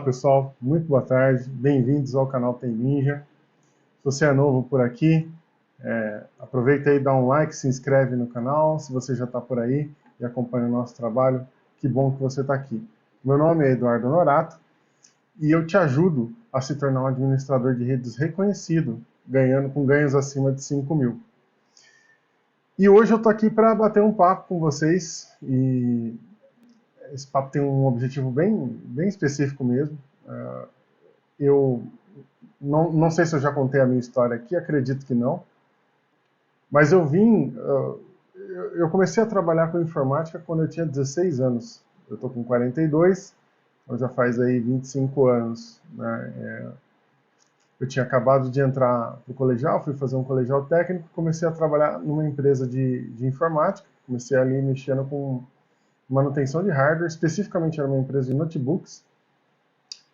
pessoal, muito boa tarde, bem-vindos ao canal Tem Ninja. Se você é novo por aqui, aproveita aí, dá um like, se inscreve no canal. Se você já está por aí e acompanha o nosso trabalho, que bom que você está aqui. Meu nome é Eduardo Norato e eu te ajudo a se tornar um administrador de redes reconhecido, com ganhos acima de 5 mil. E hoje eu estou aqui para bater um papo com vocês e esse papo tem um objetivo bem específico mesmo. Eu não sei se eu já contei a minha história aqui, acredito que não, mas eu comecei a trabalhar com informática quando eu tinha 16 anos. Eu estou com 42, então já faz aí 25 anos, né? Eu tinha acabado de entrar no colegial, fui fazer um colegial técnico, comecei a trabalhar numa empresa de informática, comecei ali mexendo com manutenção de hardware, especificamente era uma empresa de notebooks.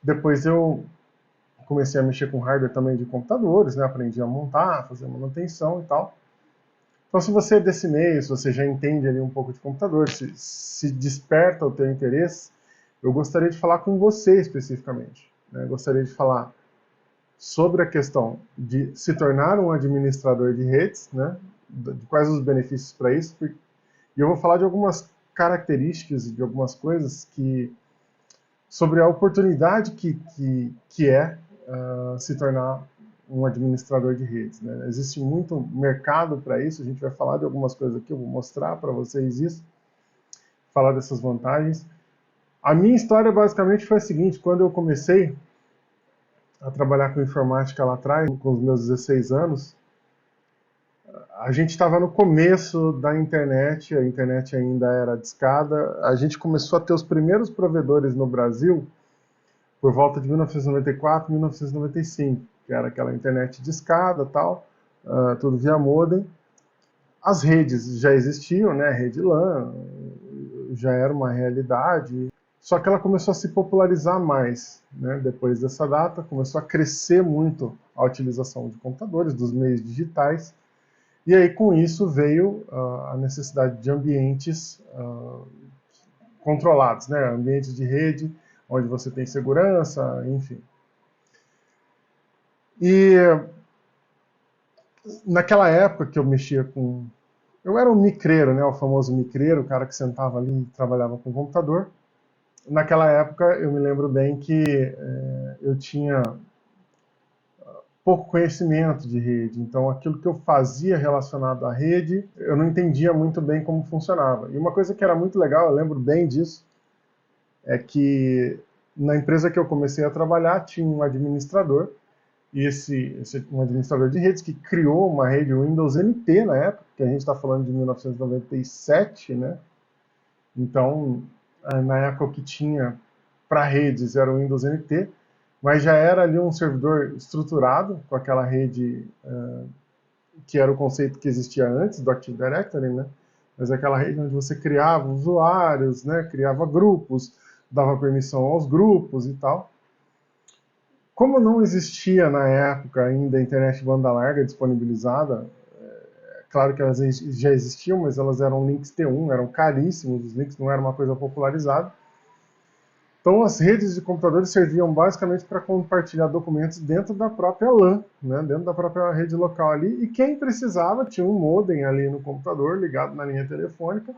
Depois eu comecei a mexer com hardware também de computadores, né? Aprendi a montar, fazer manutenção e tal. Então, se você é desse meio, se você já entende ali um pouco de computador, se desperta o teu interesse, eu gostaria de falar com você especificamente, né? Gostaria de falar sobre a questão de se tornar um administrador de redes, né? De quais os benefícios para isso. E eu vou falar de algumas características, de algumas coisas sobre a oportunidade que é se tornar um administrador de redes, né? Existe muito mercado para isso, a gente vai falar de algumas coisas aqui, eu vou mostrar para vocês isso, falar dessas vantagens. A minha história basicamente foi a seguinte: quando eu comecei a trabalhar com informática lá atrás, com os meus 16 anos, a gente estava no começo da internet, a internet ainda era discada, a gente começou a ter os primeiros provedores no Brasil por volta de 1994, 1995, que era aquela internet discada, tal, tudo via modem. As redes já existiam, né? A rede LAN já era uma realidade, só que ela começou a se popularizar mais, né? Depois dessa data, começou a crescer muito a utilização de computadores, dos meios digitais, e aí com isso veio a necessidade de ambientes controlados, né? Ambientes de rede, onde você tem segurança, enfim. E naquela época que eu mexia com... Eu era um micreiro, né? O famoso micreiro, o cara que sentava ali e trabalhava com o computador. Naquela época eu me lembro bem que eu tinha pouco conhecimento de rede, então aquilo que eu fazia relacionado à rede, eu não entendia muito bem como funcionava. E uma coisa que era muito legal, eu lembro bem disso, é que na empresa que eu comecei a trabalhar tinha um administrador, e um administrador de redes que criou uma rede Windows NT na época, que a gente está falando de 1997, né? Então, na época o que tinha para redes era o Windows NT, mas já era ali um servidor estruturado com aquela rede que era o conceito que existia antes do Active Directory, né? Mas aquela rede onde você criava usuários, né? Criava grupos, dava permissão aos grupos e tal. Como não existia na época ainda a internet banda larga disponibilizada, claro que elas já existiam, mas elas eram links T1, eram caríssimos, os links não eram uma coisa popularizada. Então as redes de computadores serviam basicamente para compartilhar documentos dentro da própria LAN, né, dentro da própria rede local ali, e quem precisava tinha um modem ali no computador ligado na linha telefônica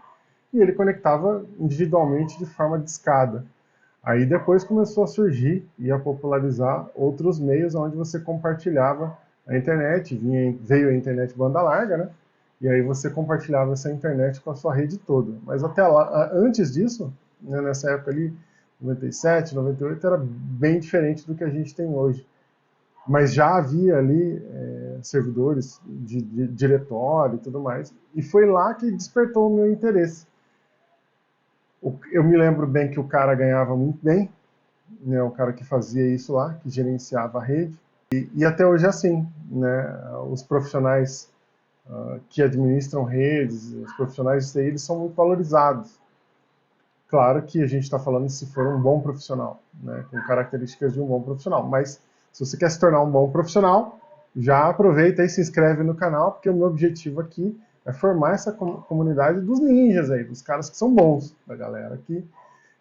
e ele conectava individualmente de forma discada. Aí depois começou a surgir e a popularizar outros meios onde você compartilhava a internet, veio a internet banda larga, né? E aí você compartilhava essa internet com a sua rede toda. Mas até lá, antes disso, né, nessa época ali, 97, 98, era bem diferente do que a gente tem hoje. Mas já havia ali servidores de diretório e tudo mais. E foi lá que despertou o meu interesse. Eu me lembro bem que o cara ganhava muito bem, né, o cara que fazia isso lá, que gerenciava a rede. E até hoje é assim, né? Os profissionais que administram redes, os profissionais de TI, eles são muito valorizados. Claro que a gente está falando se for um bom profissional, né, com características de um bom profissional, mas se você quer se tornar um bom profissional, já aproveita e se inscreve no canal, porque o meu objetivo aqui é formar essa comunidade dos ninjas aí, dos caras que são bons, da galera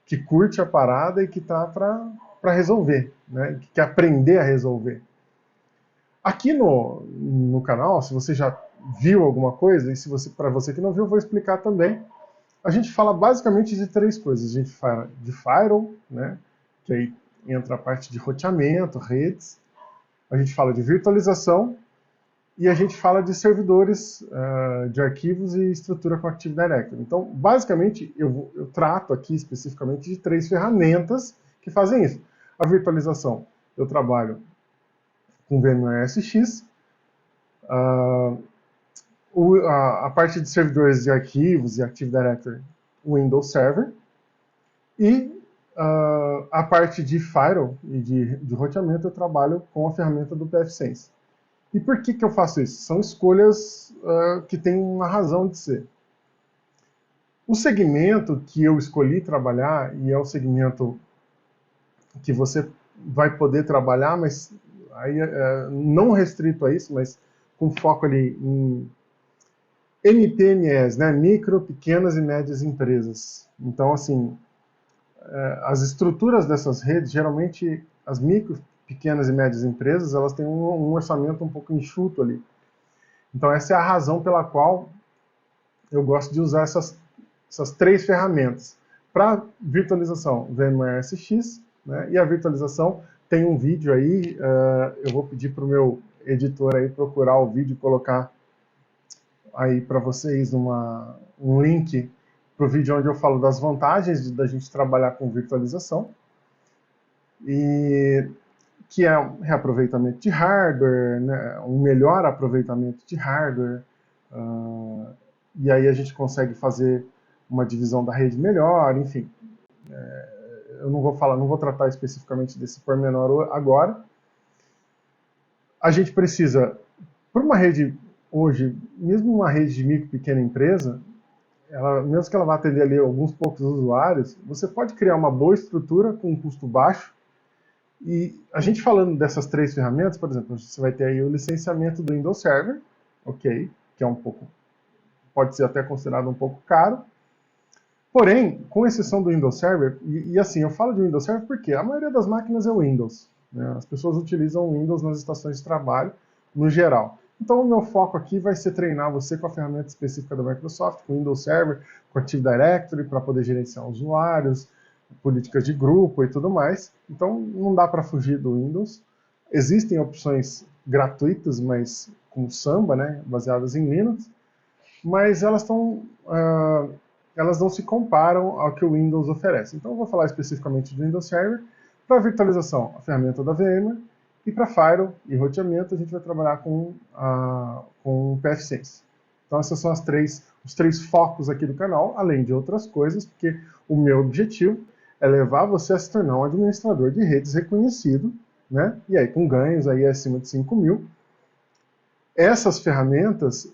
que curte a parada e que tá para para resolver, né? Que quer aprender a resolver. Aqui no canal, se você já viu alguma coisa, e se para você que não viu, eu vou explicar também. A gente fala basicamente de três coisas. A gente fala de firewall, né? Que aí entra a parte de roteamento, redes. A gente fala de virtualização e a gente fala de servidores de arquivos e estrutura com Active Directory. Então, basicamente, eu trato aqui especificamente de três ferramentas que fazem isso. A virtualização, eu trabalho com VMware SX, a parte de servidores de arquivos e Active Directory, Windows Server, e a parte de firewall e de roteamento eu trabalho com a ferramenta do pfSense. E por que eu faço isso? São escolhas que têm uma razão de ser. O segmento que eu escolhi trabalhar, e é o segmento que você vai poder trabalhar, mas aí, não restrito a isso, mas com foco ali em MPMEs, né? Micro, pequenas e médias empresas. Então, assim, as estruturas dessas redes, geralmente as micro, pequenas e médias empresas, elas têm um orçamento um pouco enxuto ali. Então, essa é a razão pela qual eu gosto de usar essas três ferramentas. Para virtualização, VMware SX, né? E a virtualização tem um vídeo aí, eu vou pedir para o meu editor aí procurar o vídeo e colocar aí para vocês um link para o vídeo onde eu falo das vantagens da gente trabalhar com virtualização, e que é um reaproveitamento de hardware, né, um melhor aproveitamento de hardware, e aí a gente consegue fazer uma divisão da rede melhor, enfim. Eu não vou tratar especificamente desse pormenor agora. A gente precisa, para uma rede hoje, mesmo uma rede de micro e pequena empresa, mesmo que ela vá atender ali alguns poucos usuários, você pode criar uma boa estrutura com um custo baixo. E a gente falando dessas três ferramentas, por exemplo, você vai ter aí o licenciamento do Windows Server, ok, que é pode ser até considerado um pouco caro. Porém, com exceção do Windows Server, e assim, eu falo de Windows Server porque a maioria das máquinas é Windows, né? As pessoas utilizam o Windows nas estações de trabalho, no geral. Então, o meu foco aqui vai ser treinar você com a ferramenta específica da Microsoft, com o Windows Server, com o Active Directory, para poder gerenciar usuários, políticas de grupo e tudo mais. Então, não dá para fugir do Windows. Existem opções gratuitas, mas com Samba, né, baseadas em Linux, mas elas não se comparam ao que o Windows oferece. Então, eu vou falar especificamente do Windows Server. Para virtualização, a ferramenta da VMware, e para firewall e roteamento, a gente vai trabalhar com o pfSense. Então, esses são os três focos aqui do canal, além de outras coisas, porque o meu objetivo é levar você a se tornar um administrador de redes reconhecido, né? E aí com ganhos aí acima de 5 mil. Essas ferramentas,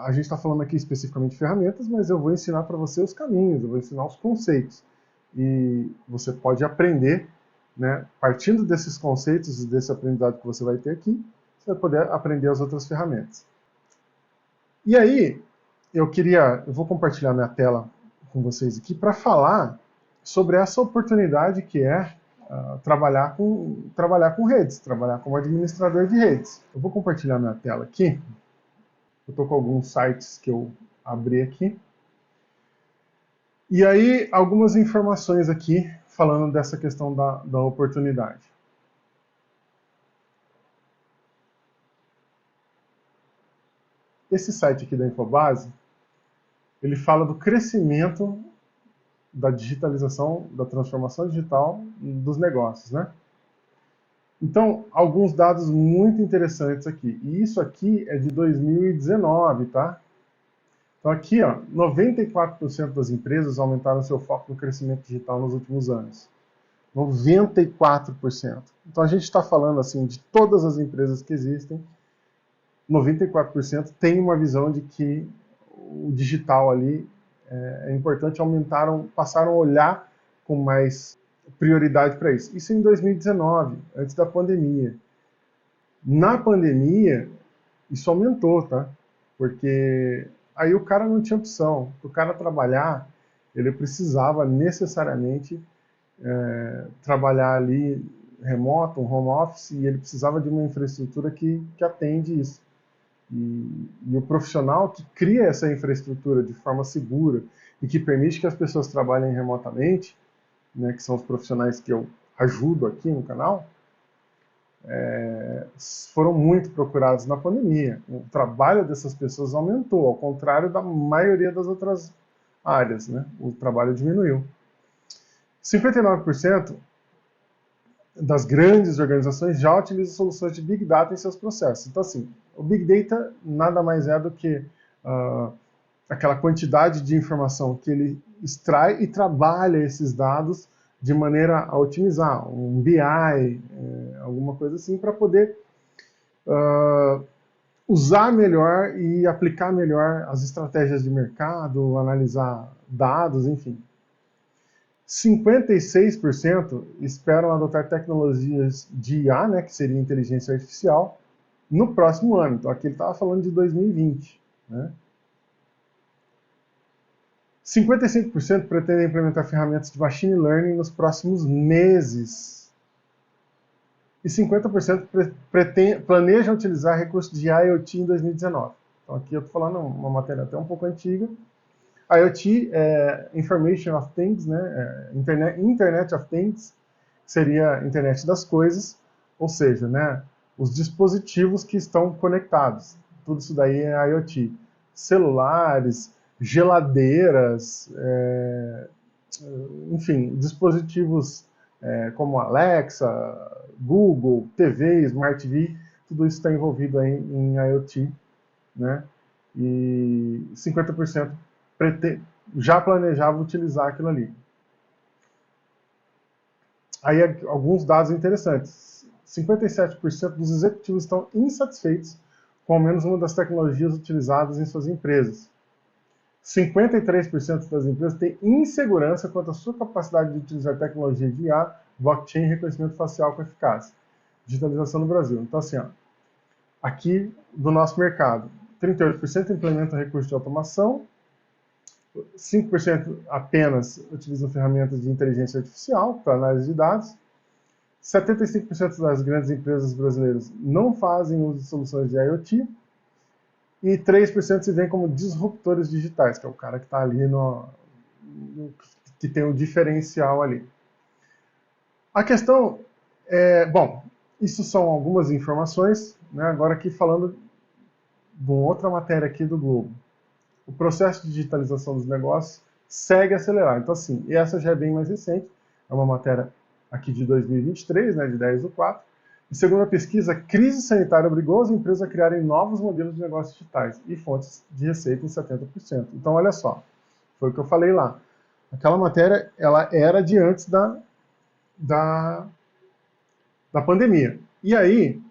a gente está falando aqui especificamente de ferramentas, mas eu vou ensinar para você os caminhos, eu vou ensinar os conceitos. E você pode aprender, né, partindo desses conceitos e desse aprendizado que você vai ter aqui, você vai poder aprender as outras ferramentas. E aí, eu vou compartilhar minha tela com vocês aqui para falar sobre essa oportunidade que é trabalhar com redes, trabalhar como administrador de redes. Eu vou compartilhar minha tela aqui. Eu estou com alguns sites que eu abri aqui. E aí, algumas informações aqui falando dessa questão da oportunidade. Esse site aqui da Infobase, ele fala do crescimento da digitalização, da transformação digital dos negócios, né? Então, alguns dados muito interessantes aqui. E isso aqui é de 2019, tá? Então aqui, ó, 94% das empresas aumentaram seu foco no crescimento digital nos últimos anos. 94%. Então a gente está falando assim de todas as empresas que existem, 94% tem uma visão de que o digital ali é importante, passaram a olhar com mais prioridade para isso. Isso em 2019, antes da pandemia. Na pandemia, isso aumentou, tá? Porque aí o cara não tinha opção. Para o cara trabalhar, ele precisava necessariamente trabalhar ali remoto, um home office, e ele precisava de uma infraestrutura que atende isso. E o profissional que cria essa infraestrutura de forma segura e que permite que as pessoas trabalhem remotamente, né, que são os profissionais que eu ajudo aqui no canal, foram muito procurados na pandemia. O trabalho dessas pessoas aumentou, ao contrário da maioria das outras áreas, né? O trabalho diminuiu. 59% das grandes organizações já utilizam soluções de Big Data em seus processos. Então, assim, o Big Data nada mais é do que aquela quantidade de informação que ele extrai e trabalha esses dados de maneira a otimizar, um BI, alguma coisa assim, para poder usar melhor e aplicar melhor as estratégias de mercado, analisar dados, enfim. 56% esperam adotar tecnologias de IA, né, que seria inteligência artificial, no próximo ano. Então aqui ele estava falando de 2020. Né? 55% pretendem implementar ferramentas de machine learning nos próximos meses. E 50% planejam utilizar recursos de IoT em 2019. Então aqui eu estou falando uma matéria até um pouco antiga. IoT é Information of Things, né? Internet of Things, seria Internet das Coisas, ou seja, né, os dispositivos que estão conectados. Tudo isso daí é IoT. Celulares, geladeiras, enfim, dispositivos como Alexa, Google, TV, Smart TV, tudo isso está envolvido aí em IoT, né? E 50% já planejava utilizar aquilo ali. Aí alguns dados interessantes. 57% dos executivos estão insatisfeitos com ao menos uma das tecnologias utilizadas em suas empresas. 53% das empresas têm insegurança quanto à sua capacidade de utilizar tecnologia de IA, blockchain e reconhecimento facial com eficácia. Digitalização no Brasil. Então, assim, ó, aqui do nosso mercado, 38% implementam recursos de automação, 5% apenas utilizam ferramentas de inteligência artificial para análise de dados, 75% das grandes empresas brasileiras não fazem uso de soluções de IoT, e 3% se veem como disruptores digitais, que é o cara que está ali que tem um diferencial ali. A questão é, bom, isso são algumas informações, né? Agora aqui falando de uma outra matéria aqui do Globo. O processo de digitalização dos negócios segue a acelerar. Então, assim, e essa já é bem mais recente, é uma matéria aqui de 2023, né, de 10/4. E segundo a pesquisa, a crise sanitária obrigou as empresas a criarem novos modelos de negócios digitais e fontes de receita em 70%. Então, olha só, foi o que eu falei lá. Aquela matéria, ela era de antes da pandemia. E aí,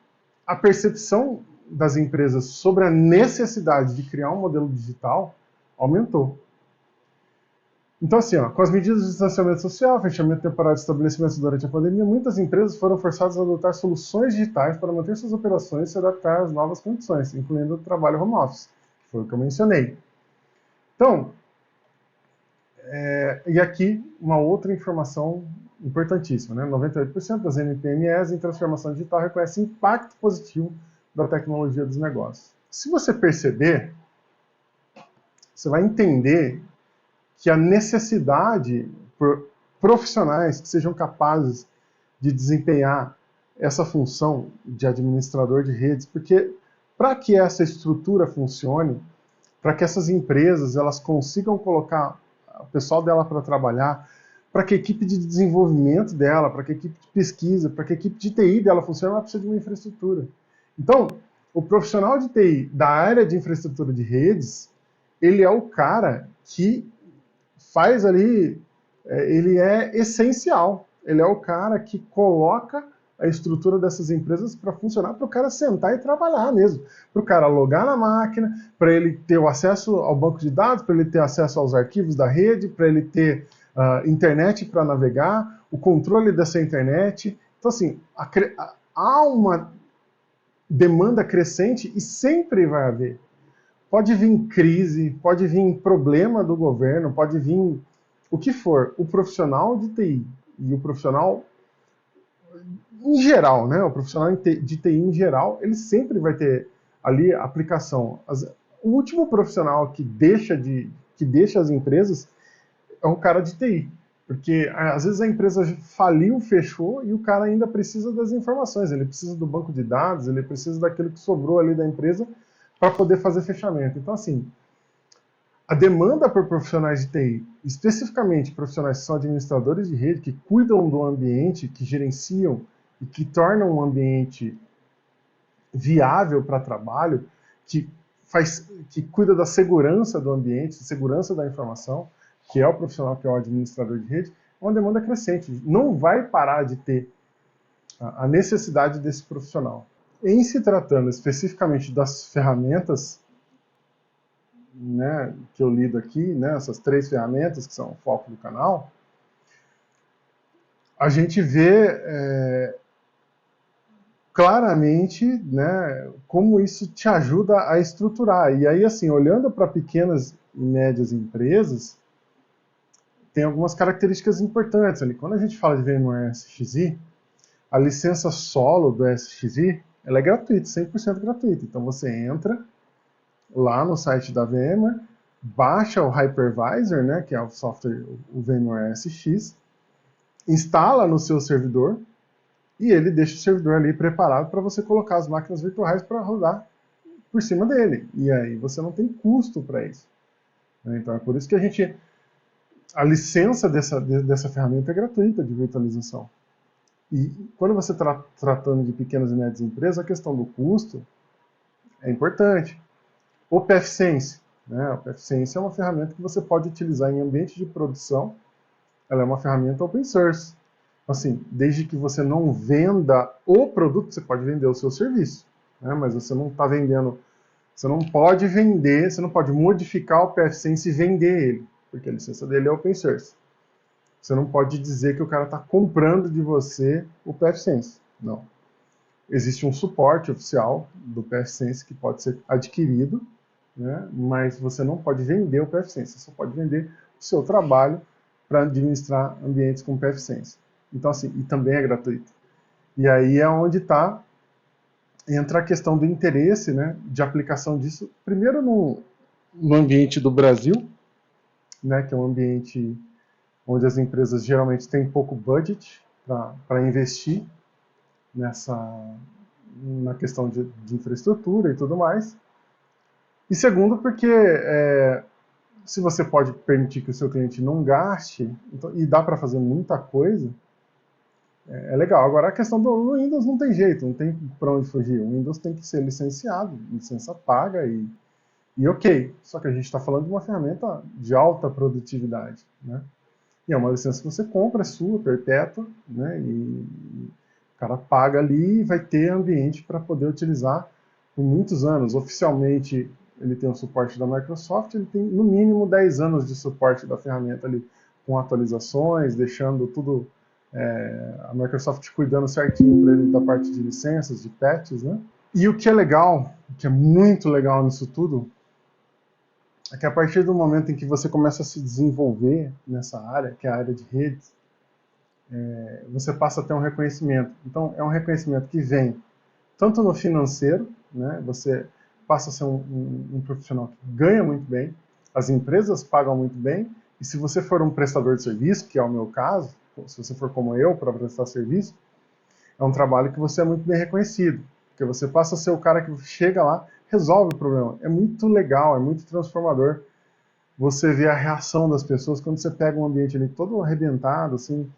a percepção das empresas sobre a necessidade de criar um modelo digital aumentou. Então, assim, ó, com as medidas de distanciamento social, fechamento temporário de estabelecimentos durante a pandemia, muitas empresas foram forçadas a adotar soluções digitais para manter suas operações e se adaptar às novas condições, incluindo o trabalho home office, que foi o que eu mencionei. Então, e aqui uma outra informação importantíssima, né? 98% das MPMEs em transformação digital reconhecem impacto positivo da tecnologia dos negócios. Se você perceber, você vai entender que a necessidade por profissionais que sejam capazes de desempenhar essa função de administrador de redes, porque para que essa estrutura funcione, para que essas empresas elas consigam colocar o pessoal dela para trabalhar, para que a equipe de desenvolvimento dela, para que a equipe de pesquisa, para que a equipe de TI dela funcione, ela precisa de uma infraestrutura. Então, o profissional de TI da área de infraestrutura de redes, ele é o cara que faz ali, ele é essencial. Ele é o cara que coloca a estrutura dessas empresas para funcionar, para o cara sentar e trabalhar mesmo. Para o cara logar na máquina, para ele ter o acesso ao banco de dados, para ele ter acesso aos arquivos da rede, para ele ter internet para navegar, o controle dessa internet. Então, assim, há uma demanda crescente e sempre vai haver. Pode vir crise, pode vir problema do governo, pode vir o que for. O profissional de TI, E o profissional em geral, né, o profissional de TI em geral, ele sempre vai ter ali a aplicação. O último profissional que deixa as empresas é um cara de TI. Porque às vezes a empresa faliu, fechou, e o cara ainda precisa das informações, ele precisa do banco de dados, ele precisa daquilo que sobrou ali da empresa para poder fazer fechamento. Então, assim, a demanda por profissionais de TI, especificamente profissionais que são administradores de rede, que cuidam do ambiente, que gerenciam e que tornam um ambiente viável para trabalho, que que cuida da segurança do ambiente, segurança da informação, que é o profissional que é o administrador de rede, é uma demanda crescente. Não vai parar de ter a necessidade desse profissional. Em se tratando especificamente das ferramentas, né, que eu lido aqui, né, essas 3 ferramentas que são o foco do canal, a gente vê claramente, né, como isso te ajuda a estruturar. E aí, assim, olhando para pequenas e médias empresas, tem algumas características importantes ali. Quando a gente fala de VMware SXI, a licença solo do SXI, ela é gratuita, 100% gratuita. Então você entra lá no site da VMware, baixa o Hypervisor, né, que é o software, o VMware SX, instala no seu servidor e ele deixa o servidor ali preparado para você colocar as máquinas virtuais para rodar por cima dele. E aí você não tem custo para isso. Então é por isso que a licença dessa ferramenta é gratuita de virtualização. E quando você está tratando de pequenas e médias empresas, a questão do custo é importante. O PFSense, né? O PFSense é uma ferramenta que você pode utilizar em ambiente de produção. Ela é uma ferramenta open source. Assim, desde que você não venda o produto, você pode vender o seu serviço, né? Mas você não está vendendo, você não pode vender, você não pode modificar o PFSense e vender ele, porque a licença dele é open source. Você não pode dizer que o cara está comprando de você o PFSense. Não. Existe um suporte oficial do PFSense que pode ser adquirido, né? Mas você não pode vender o PFSense. Você só pode vender o seu trabalho para administrar ambientes com PFSense. Então, assim, e também é gratuito. E aí é onde entra a questão do interesse, né, de aplicação disso, primeiro no ambiente do Brasil, né, que é um ambiente onde as empresas geralmente têm pouco budget para investir na questão de infraestrutura e tudo mais. E segundo, porque se você pode permitir que o seu cliente não gaste, então, e dá para fazer muita coisa, é legal. Agora, a questão do Windows não tem jeito, não tem para onde fugir. O Windows tem que ser licenciado, licença paga e ok. Só que a gente está falando de uma ferramenta de alta produtividade, né? E é uma licença que você compra, é sua, perpétua, né? E o cara paga ali e vai ter ambiente para poder utilizar por muitos anos. Oficialmente, ele tem o suporte da Microsoft, ele tem no mínimo 10 anos de suporte da ferramenta ali, com atualizações, deixando tudo, a Microsoft cuidando certinho para ele da parte de licenças, de patches, né? E o que é legal, o que é muito legal nisso tudo, é que a partir do momento em que você começa a se desenvolver nessa área, que é a área de redes, você passa a ter um reconhecimento. Então, é um reconhecimento que vem tanto no financeiro, né? Você passa a ser um profissional que ganha muito bem, as empresas pagam muito bem, e se você for um prestador de serviço, que é o meu caso, se você for como eu para prestar serviço, é um trabalho que você é muito bem reconhecido, porque você passa a ser o cara que chega lá, resolve o problema. É muito legal, é muito transformador você vê a reação das pessoas quando você pega um ambiente ali todo arrebentado, assim,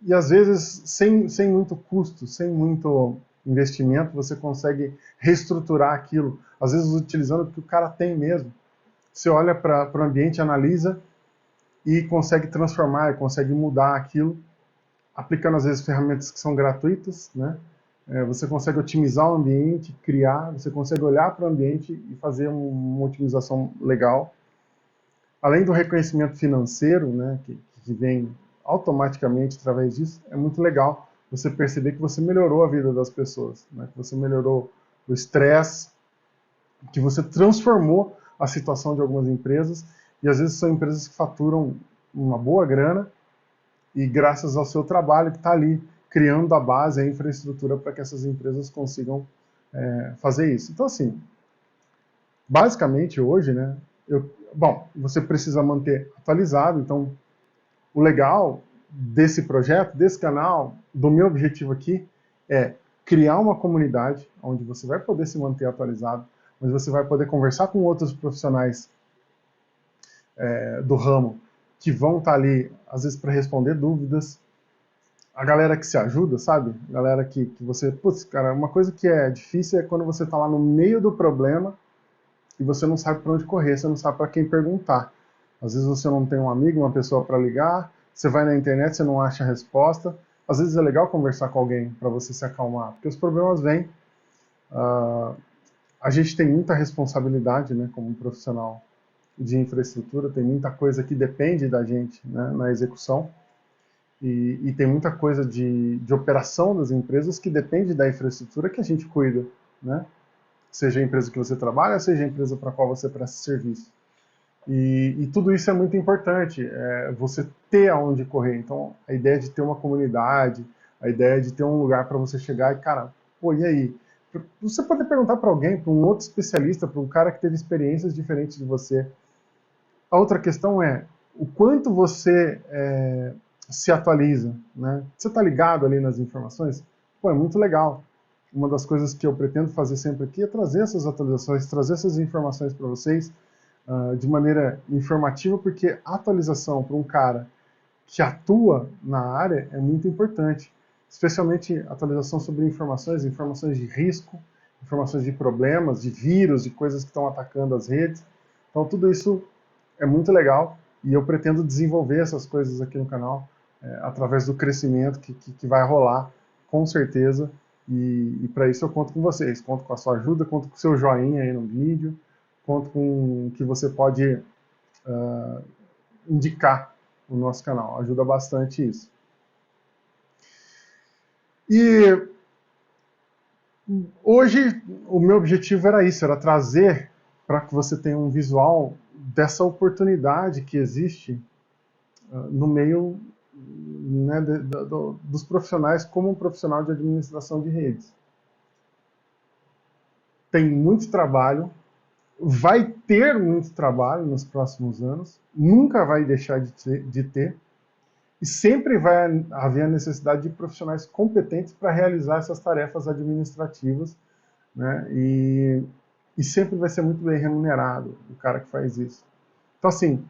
e às vezes sem muito custo, sem muito investimento, você consegue reestruturar aquilo, às vezes utilizando o que o cara tem mesmo. Você olha para o ambiente, analisa e consegue transformar, consegue mudar aquilo, aplicando às vezes ferramentas que são gratuitas, né? Você consegue otimizar o ambiente, criar, você consegue olhar para o ambiente e fazer uma otimização legal. Além do reconhecimento financeiro, né, que vem automaticamente através disso, é muito legal você perceber que você melhorou a vida das pessoas, né, que você melhorou o estresse, que você transformou a situação de algumas empresas, e às vezes são empresas que faturam uma boa grana, e graças ao seu trabalho que está ali criando a base, a infraestrutura para que essas empresas consigam fazer isso. Então, assim, basicamente hoje, né, bom, você precisa manter atualizado, então o legal desse projeto, desse canal, do meu objetivo aqui, é criar uma comunidade onde você vai poder se manter atualizado, onde você vai poder conversar com outros profissionais do ramo que vão estar ali, às vezes, para responder dúvidas. A galera que se ajuda, sabe? A galera que você... Putz, cara, uma coisa que é difícil é quando você está lá no meio do problema e você não sabe para onde correr, você não sabe para quem perguntar. Às vezes você não tem um amigo, uma pessoa para ligar, você vai na internet, você não acha a resposta. Às vezes é legal conversar com alguém para você se acalmar, porque os problemas vêm. A gente tem muita responsabilidade, né, como um profissional de infraestrutura, tem muita coisa que depende da gente, né, na execução, e tem muita coisa de operação das empresas que depende da infraestrutura que a gente cuida, né? Seja a empresa que você trabalha, seja a empresa para a qual você presta serviço. E tudo isso é muito importante, você ter aonde correr. Então, a ideia de ter uma comunidade, a ideia de ter um lugar para você chegar e, cara, pô, e aí? Você pode perguntar para alguém, para um outro especialista, para um cara que teve experiências diferentes de você. A outra questão é o quanto você se atualiza, né? Você está ligado ali nas informações? Pô, é muito legal. Uma das coisas que eu pretendo fazer sempre aqui é trazer essas atualizações, trazer essas informações para vocês de maneira informativa, porque a atualização para um cara que atua na área é muito importante, especialmente atualização sobre informações, informações de risco, informações de problemas, de vírus, de coisas que estão atacando as redes. Então tudo isso é muito legal e eu pretendo desenvolver essas coisas aqui no canal através do crescimento que vai rolar, com certeza. E para isso eu conto com vocês, conto com a sua ajuda, conto com o seu joinha aí no vídeo, conto com que você pode indicar o nosso canal, ajuda bastante isso. E hoje o meu objetivo era isso, era trazer para que você tenha um visual dessa oportunidade que existe no meio, né, dos profissionais como um profissional de administração de redes. Tem muito trabalho, vai ter muito trabalho nos próximos anos, nunca vai deixar de ter, e sempre vai haver a necessidade de profissionais competentes para realizar essas tarefas administrativas, né? E sempre vai ser muito bem remunerado o cara que faz isso. Então, assim,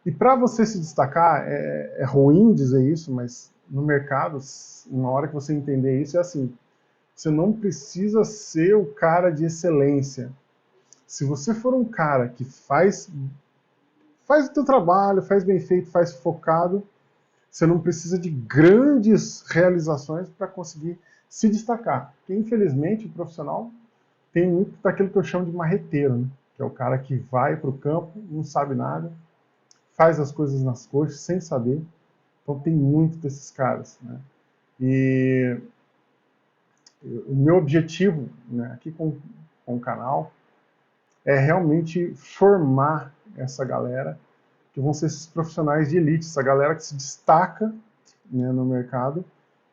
e para você se destacar, é ruim dizer isso, mas no mercado, uma hora que você entender isso, é assim, você não precisa ser o cara de excelência. Se você for um cara que faz o teu trabalho, faz bem feito, faz focado, você não precisa de grandes realizações para conseguir se destacar. Porque, infelizmente, o profissional tem muito daquilo que eu chamo de marreteiro, né? Que é o cara que vai para o campo, não sabe nada, faz as coisas nas coxas sem saber. Então tem muito desses caras, né? E o meu objetivo, né, aqui com o canal é realmente formar essa galera que vão ser esses profissionais de elite, essa galera que se destaca, né, no mercado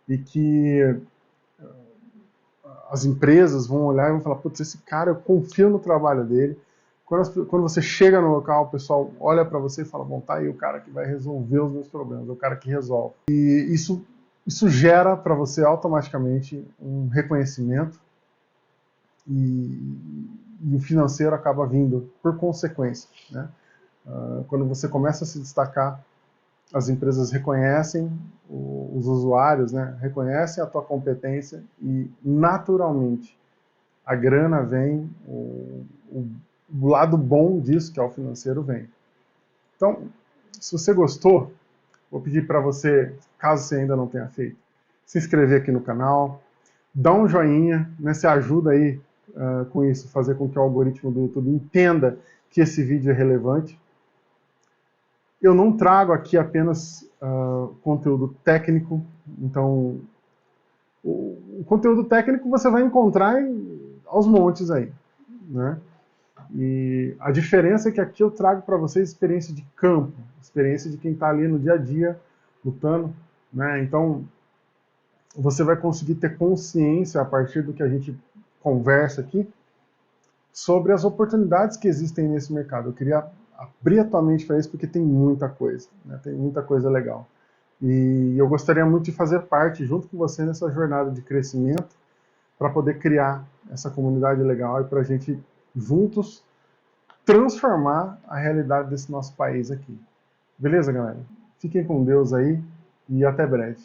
e que as empresas vão olhar e vão falar, putz, esse cara, eu confio no trabalho dele. Quando você chega no local, o pessoal olha para você e fala, bom, tá aí o cara que vai resolver os meus problemas, é o cara que resolve. E isso gera para você automaticamente um reconhecimento e o financeiro acaba vindo por consequência, né? Quando você começa a se destacar, as empresas reconhecem, os usuários, né, reconhecem a tua competência e, naturalmente, a grana vem, o lado bom disso, que é o financeiro, vem. Então, se você gostou, vou pedir para você, caso você ainda não tenha feito, se inscrever aqui no canal, dá um joinha, né, você ajuda aí com isso, fazer com que o algoritmo do YouTube entenda que esse vídeo é relevante. Eu não trago aqui apenas conteúdo técnico, então o conteúdo técnico você vai encontrar aos montes aí, né? E a diferença é que aqui eu trago para vocês experiência de campo, experiência de quem está ali no dia a dia, lutando. né? Então, você vai conseguir ter consciência a partir do que a gente conversa aqui sobre as oportunidades que existem nesse mercado. Eu queria abrir a tua mente para isso porque tem muita coisa, né? Tem muita coisa legal. E eu gostaria muito de fazer parte, junto com você, nessa jornada de crescimento, para poder criar essa comunidade legal e para a gente, juntos, transformar a realidade desse nosso país aqui. Beleza, galera? Fiquem com Deus aí e até breve.